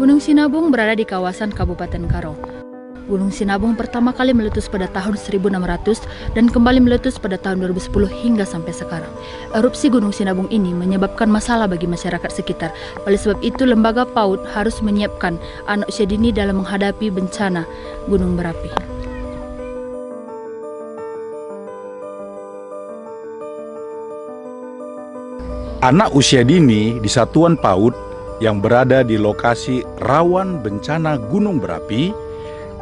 Gunung Sinabung berada di kawasan Kabupaten Karo. Gunung Sinabung pertama kali meletus pada tahun 1600 dan kembali meletus pada tahun 2010 hingga sampai sekarang. Erupsi Gunung Sinabung ini menyebabkan masalah bagi masyarakat sekitar. Oleh sebab itu, Lembaga PAUD harus menyiapkan anak usia dini dalam menghadapi bencana gunung berapi. Anak usia dini di Satuan PAUD yang berada di lokasi rawan bencana gunung berapi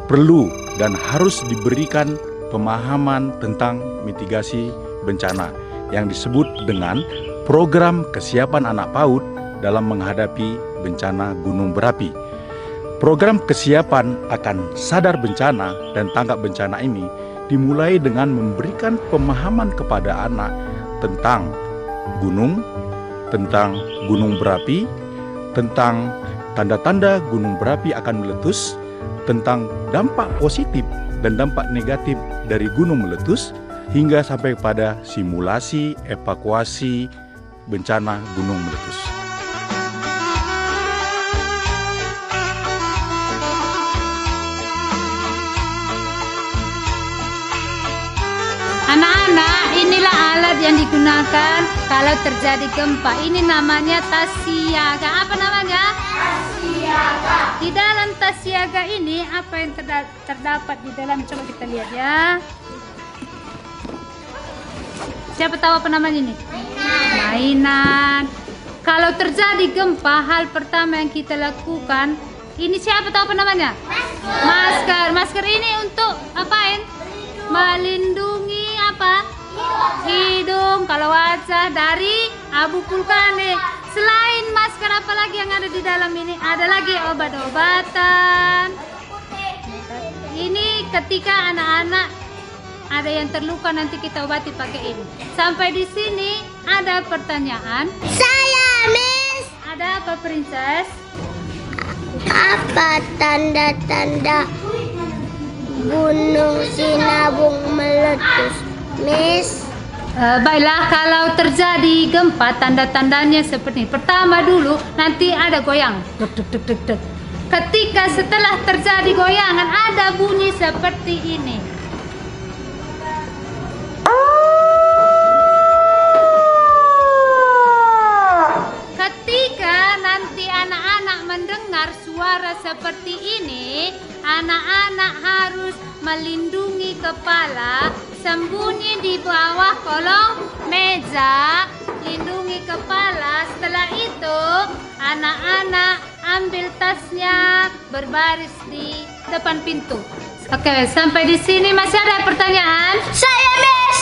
perlu dan harus diberikan pemahaman tentang mitigasi bencana yang disebut dengan program kesiapan anak PAUD dalam menghadapi bencana gunung berapi. Program kesiapan akan sadar bencana dan tanggap bencana ini dimulai dengan memberikan pemahaman kepada anak tentang gunung berapi, tentang tanda-tanda gunung berapi akan meletus, tentang dampak positif dan dampak negatif dari gunung meletus, hingga sampai pada simulasi evakuasi bencana gunung meletus. Anak-anak, inilah alat yang digunakan kalau terjadi gempa. Ini namanya tas siaga. Apa namanya? Tas siaga. Di dalam tas siaga ini apa yang terdapat di dalam? Coba kita lihat ya. Siapa tahu apa namanya ini? Mainan. Kalau terjadi gempa, hal pertama yang kita lakukan, ini siapa tahu apa namanya? Masker. Masker ini untuk apain? Melindungi apa? Hidung, kalau wajah dari abu vulkanik. Selain masker, apa lagi yang ada di dalam ini? Ada lagi obat-obatan. Ini ketika anak-anak ada yang terluka, nanti kita obati pakai ini. Sampai di sini ada pertanyaan. Saya, Miss. Ada apa, Princess? Apa tanda-tanda Gunung Sinabung meletus, Miss? Baiklah, kalau terjadi gempa, tanda-tandanya seperti ini. Pertama dulu, nanti ada goyang. Duk, duk, duk, duk, duk. Ketika setelah terjadi goyangan, ada bunyi seperti ini. Ketika nanti anak-anak mendengar suara seperti ini, anak-anak harus melindungi kepala, sembunyi di bawah kolong meja, lindungi kepala. Setelah itu, anak-anak ambil tasnya, berbaris di depan pintu. Oke, sampai di sini masih ada pertanyaan? Saya, Miss.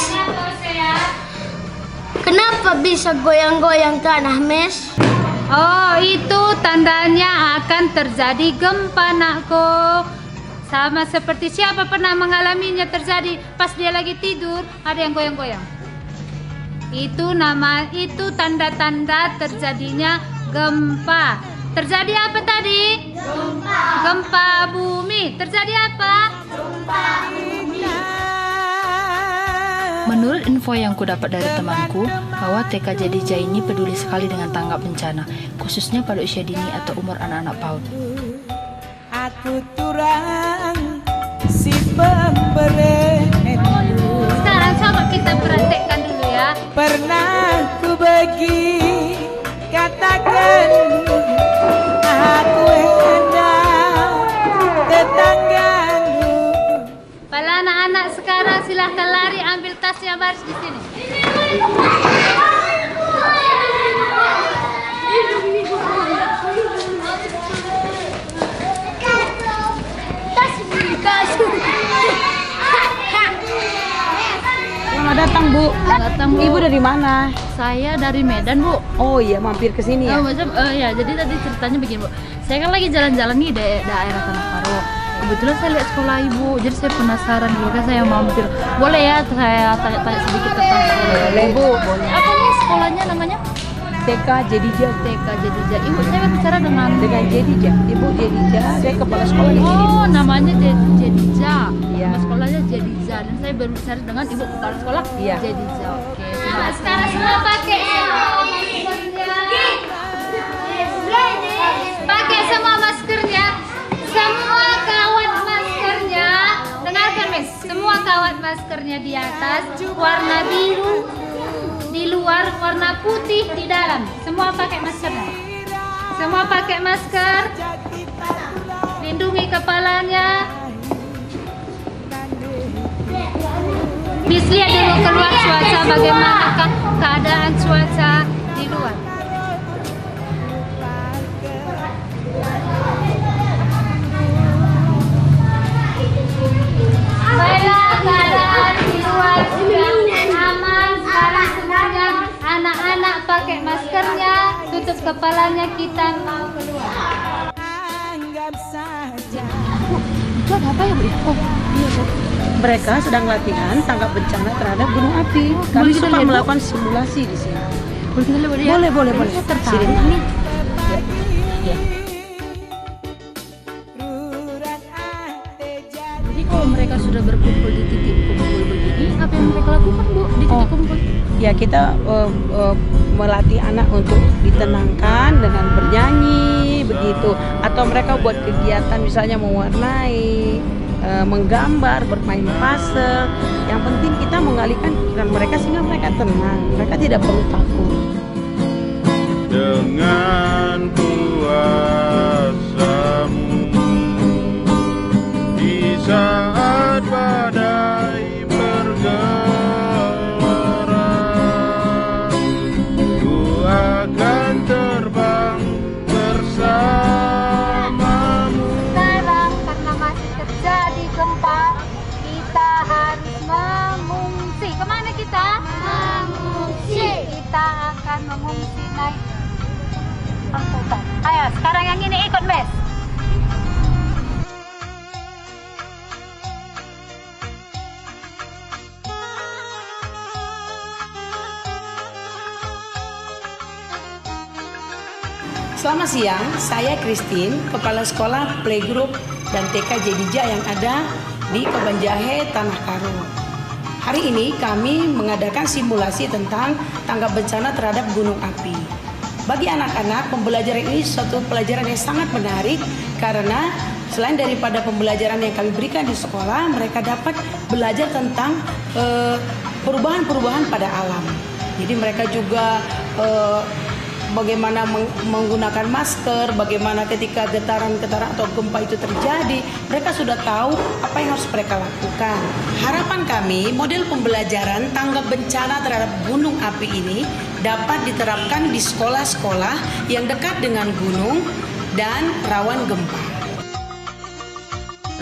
Kenapa bisa goyang-goyang tanah, Miss? Oh, itu tandanya akan terjadi gempa, nakku. Sama seperti siapa pernah mengalaminya terjadi pas dia lagi tidur, ada yang goyang-goyang. Itu tanda-tanda terjadinya gempa. Terjadi apa tadi? Gempa. Gempa bumi. Terjadi apa? Gempa bumi. Menurut info yang kudapat dari temanku, bahwa TK Jedija ini peduli sekali dengan tanggap bencana, khususnya pada usia dini atau umur anak-anak PAUD. Aku turang si pemberi. Sekarang coba kita praktekkan dulu ya. Pernah ku bagi katakan aku hendak tetanggamu. Para anak-anak sekarang silahkan lari, ambil tasnya, baris di sini. Selamat datang, Bu. Datang, Bu. Ibu dari mana? Saya dari Medan, Bu. Oh iya, mampir ke sini ya. Ya, jadi tadi ceritanya begini, Bu. Saya kan lagi jalan-jalan nih di daerah Tanah Karo. Kebetulan saya lihat sekolah Ibu, jadi saya penasaran dulu kan saya mampir. Boleh ya saya tanya-tanya sedikit tentang sekolah Ibu? Boleh. Apa nih sekolahnya namanya? TK Jedija. TK Jedija. Ibu saya bicara dengan Jedija. Ibu Jedija, saya kepala sekolah di sini. Oh, namanya Jedija. Iya. Nama sekolahnya Jedija. Dan saya berbicara dengan Ibu kepala sekolah Iya. Jedija. Oke. Nah, sekarang semua pakai maskernya. Pakai semua masker maskernya di atas warna biru, di luar warna putih di dalam. Semua pakai maskernya. Semua pakai masker. Lindungi kepalanya. Bis lihat dulu keluar cuaca, bagaimana keadaan cuaca di luar. Baiklah, keadaan di luar sudah aman. Sekarang semuanya anak-anak pakai maskernya, tutup kepalanya, kita mau keluar. Anggap saja. Itu ada apa ya, Bu? Oh, iya, Bu. Mereka sedang latihan tanggap bencana terhadap gunung api. Kami boleh kita sempat lihat, Bu? melakukan simulasi di sini. Boleh kita lihat, Bu, ya? Boleh. Saya tertarik Sini. nih. Rurat ate jadi. Jadi kalau mereka sudah berkumpul di titik kumpul begini, apa yang mereka lakukan, Bu, di titik kumpul? Ya, kita melatih anak untuk ditenangkan dengan bernyanyi begitu, atau mereka buat kegiatan misalnya mewarnai, menggambar, bermain puzzle. Yang penting kita mengalihkan pikiran mereka sehingga mereka tenang, mereka tidak perlu takut. Dengan kuasa-Mu di saat badai bergelora, ku akan terbang bersamamu. Sekarang karena masih terjadi gempa, kita harus mengungsi. Kemana kita? Mengungsi. Kita akan mengungsi naik angkutan. Ayo, sekarang yang ini ikut, Mes. Selamat siang, saya Christine, Kepala Sekolah Playgroup dan TK Jedija yang ada di Kebanjahe, Tanah Karo. Hari ini kami mengadakan simulasi tentang tanggap bencana terhadap gunung api. Bagi anak-anak, pembelajaran ini suatu pelajaran yang sangat menarik karena selain daripada pembelajaran yang kami berikan di sekolah, mereka dapat belajar tentang perubahan-perubahan pada alam. Jadi mereka juga bagaimana menggunakan masker, bagaimana ketika getaran-getaran atau gempa itu terjadi, mereka sudah tahu apa yang harus mereka lakukan. Harapan kami, model pembelajaran tanggap bencana terhadap gunung api ini dapat diterapkan di sekolah-sekolah yang dekat dengan gunung dan rawan gempa.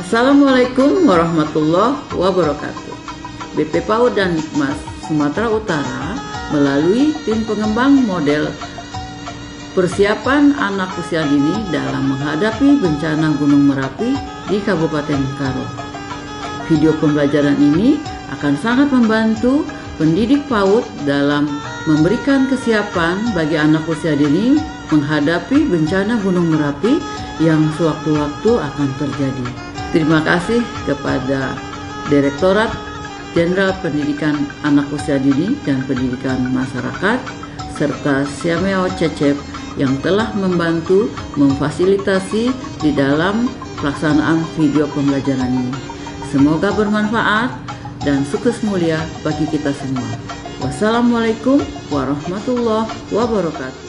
Assalamualaikum warahmatullahi wabarakatuh. BP PAUD dan Nikmas Sumatera Utara melalui tim pengembang model persiapan anak usia dini dalam menghadapi bencana Gunung Merapi di Kabupaten Karo. Video pembelajaran ini akan sangat membantu pendidik PAUD dalam memberikan kesiapan bagi anak usia dini menghadapi bencana Gunung Merapi yang sewaktu-waktu akan terjadi. Terima kasih kepada Direktorat Jenderal Pendidikan Anak Usia Dini dan Pendidikan Masyarakat serta Siameo Cecep yang telah membantu memfasilitasi di dalam pelaksanaan video pembelajaran ini. Semoga bermanfaat dan sukses mulia bagi kita semua. Wassalamualaikum warahmatullahi wabarakatuh.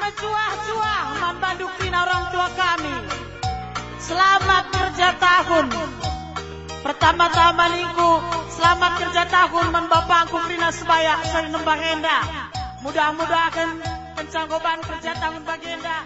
Mencuah-cuah membantu orang tua kami. Selamat kerja tahun. Pertama-tama niku selamat kerja tahun men bapakku Prina sebaya saya nembang enda. Mudah-mudahan pencanggoban kerja tahun bagi enda.